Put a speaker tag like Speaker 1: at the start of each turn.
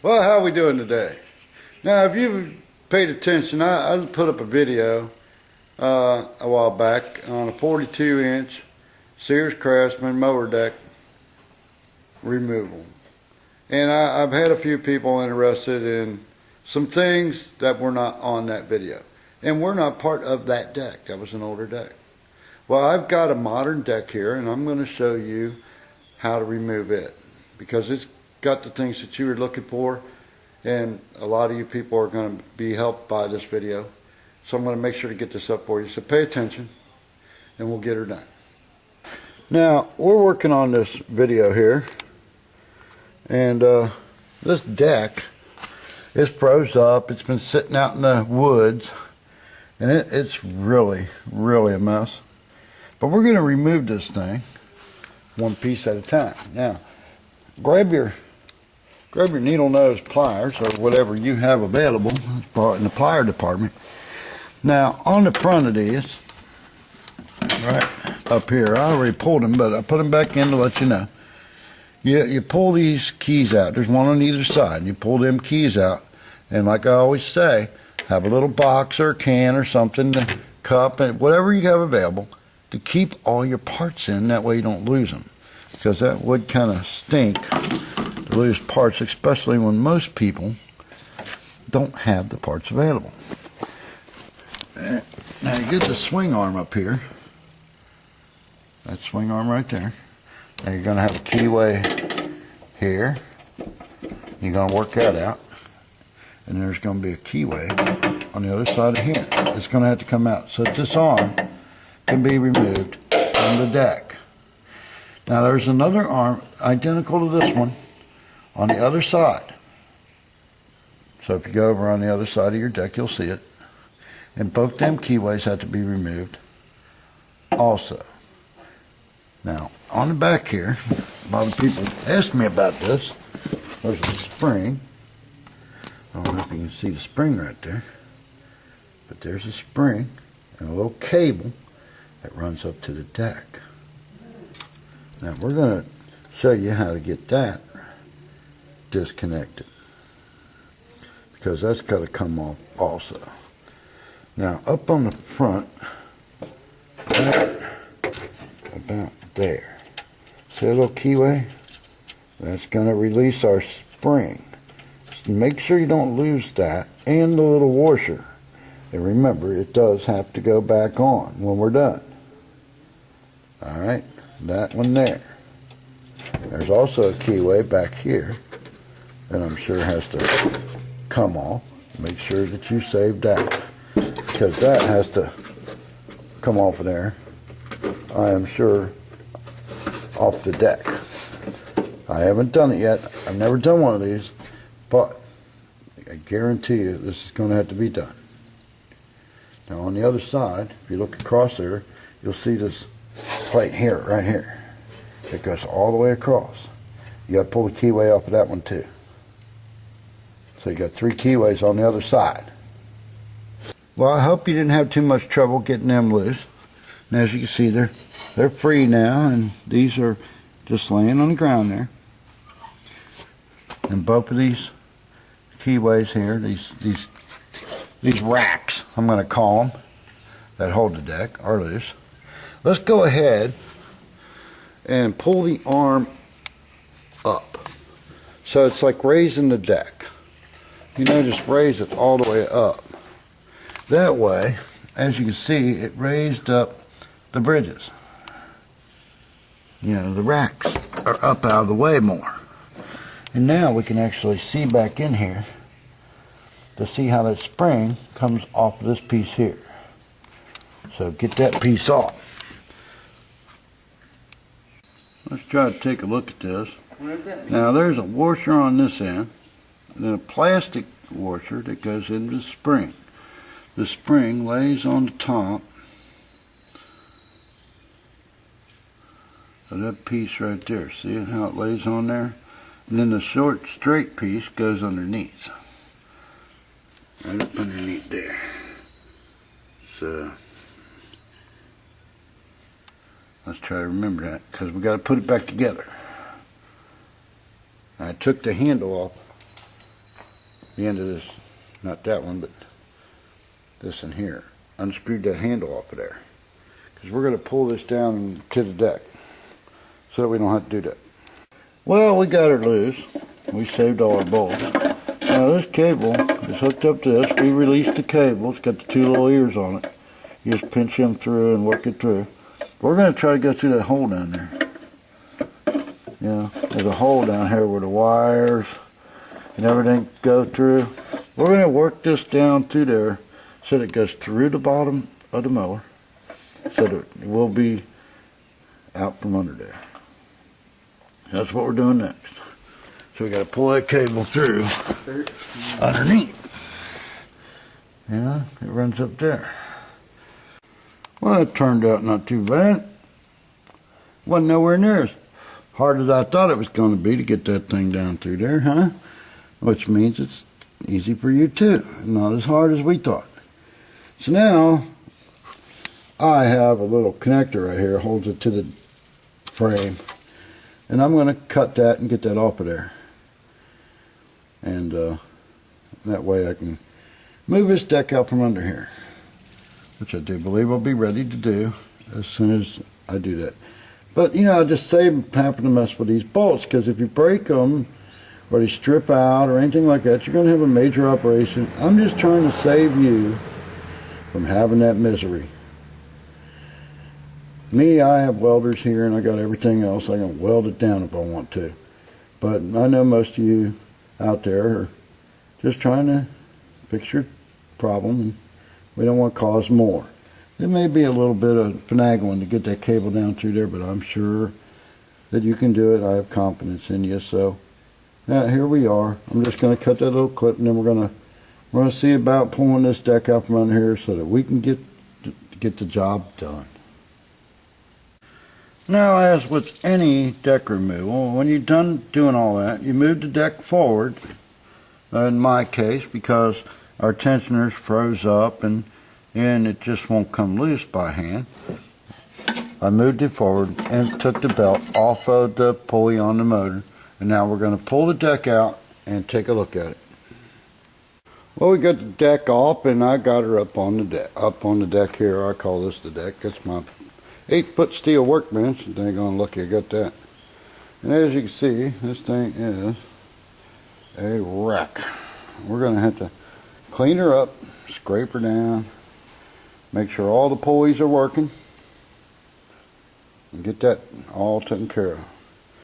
Speaker 1: Well, how are we doing today? Now, if you paid attention, I put up a video a while back on a 42-inch Sears Craftsman mower deck removal. And I've had a few people interested in some things that were not on that video. And we're not part of that deck. That was an older deck. Well, I've got a modern deck here, and I'm going to show you how to remove it, because it's got the things that you were looking for, and a lot of you people are going to be helped by this video. So I'm going to make sure to get this up for you. So pay attention, and we'll get her done. Now, we're working on this video here, and this deck is froze up. It's been sitting out in the woods, and it's really a mess. But we're going to remove this thing one piece at a time. Now, grab your needle nose pliers or whatever you have available in the plier department. Now, on the front of these, right up here, I already pulled them, but I put them back in to let you know. You pull these keys out. There's one on either side. You pull them keys out, and like I always say, have a little box or a can or something, a cup, and whatever you have available to keep all your parts in. That way you don't lose them, because that would kind of stink to lose parts, especially when most people don't have the parts available. Now you get the swing arm up here. That swing arm right there. Now you're going to have a keyway here. You're going to work that out. And there's going to be a keyway on the other side of here. It's going to have to come out so that this arm can be removed from the deck. Now there's another arm identical to this one on the other side. So if you go over on the other side of your deck, you'll see it. And both them keyways have to be removed also. Now, on the back here, a lot of people ask me about this. There's a spring. I don't know if you can see the spring right there. But there's a spring and a little cable that runs up to the deck. Now, we're going to show you how to get that disconnected, because that's got to come off also. Now, up on the front, about there, see a little keyway? That's going to release our spring. So make sure you don't lose that, and the little washer. And remember, it does have to go back on when we're done. Alright, that one there. There's also a keyway back here that I'm sure has to come off. Make sure that you save that, because that has to come off of there, I am sure, off the deck. I haven't done it yet. I've never done one of these, but I guarantee you this is going to have to be done. Now on the other side, if you look across there, you'll see this plate here, right here. It goes all the way across. You got to pull the keyway off of that one too. So you got 3 keyways on the other side. Well, I hope you didn't have too much trouble getting them loose. And as you can see, they're free now, and these are just laying on the ground there. And both of these keyways here, these racks, I'm going to call them, that hold the deck, are loose. Let's go ahead and pull the arm up. So it's like raising the deck. You know, just raise it all the way up. That way, as you can see, it raised up the bridges. You know, the racks are up out of the way more. And now we can actually see back in here to see how that spring comes off of this piece here. So get that piece off. Let's try to take a look at this.
Speaker 2: What does that mean?
Speaker 1: Now there's a washer on this end, and then a plastic washer that goes into the spring. The spring lays on the top of that piece right there. See how it lays on there? And then the short straight piece goes underneath. Right up underneath there. So let's try to remember that, because we got to put it back together. I took the handle off the end of this, not that one, but this in here. Unscrewed that handle off of there. Because we're going to pull this down to the deck so that we don't have to do that. Well, we got her loose. We saved all our bolts. Now this cable is hooked up to this. We released the cable. It's got the two little ears on it. You just pinch them through and work it through. We're going to try to go through that hole down there. Yeah, there's a hole down here where the wires and everything go through. We're going to work this down through there so that it goes through the bottom of the mower so that it will be out from under there. That's what we're doing next. So we got to pull that cable through underneath. Yeah, it runs up there. Well, it turned out not too bad. Wasn't nowhere near as hard as I thought it was going to be to get that thing down through there, huh? Which means it's easy for you too. Not as hard as we thought. So now, I have a little connector right here, holds it to the frame. And I'm going to cut that and get that off of there. And that way I can move this deck out from under here, which I do believe I'll be ready to do as soon as I do that. But, you know, I just save having to mess with these bolts, because if you break them or they strip out or anything like that, you're going to have a major operation. I'm just trying to save you from having that misery. Me, I have welders here and I got everything else. I can weld it down if I want to. But I know most of you out there are just trying to fix your problem, and we don't want to cause more. There may be a little bit of finagling to get that cable down through there, but I'm sure that you can do it. I have confidence in you. So here we are. I'm just going to cut that little clip, and then we're going to see about pulling this deck out from under here so that we can get the job done. Now, as with any deck removal, when you're done doing all that, you move the deck forward. In my case, because our tensioners froze up and it just won't come loose by hand, I moved it forward and took the belt off of the pulley on the motor. And now we're going to pull the deck out and take a look at it. Well, we got the deck off, and I got her up on the deck here. I call this the deck. That's my 8-foot steel workbench. Daggone lucky I got that. And as you can see, this thing is a wreck. We're going to have to clean her up, scrape her down, make sure all the pulleys are working, and get that all taken care of.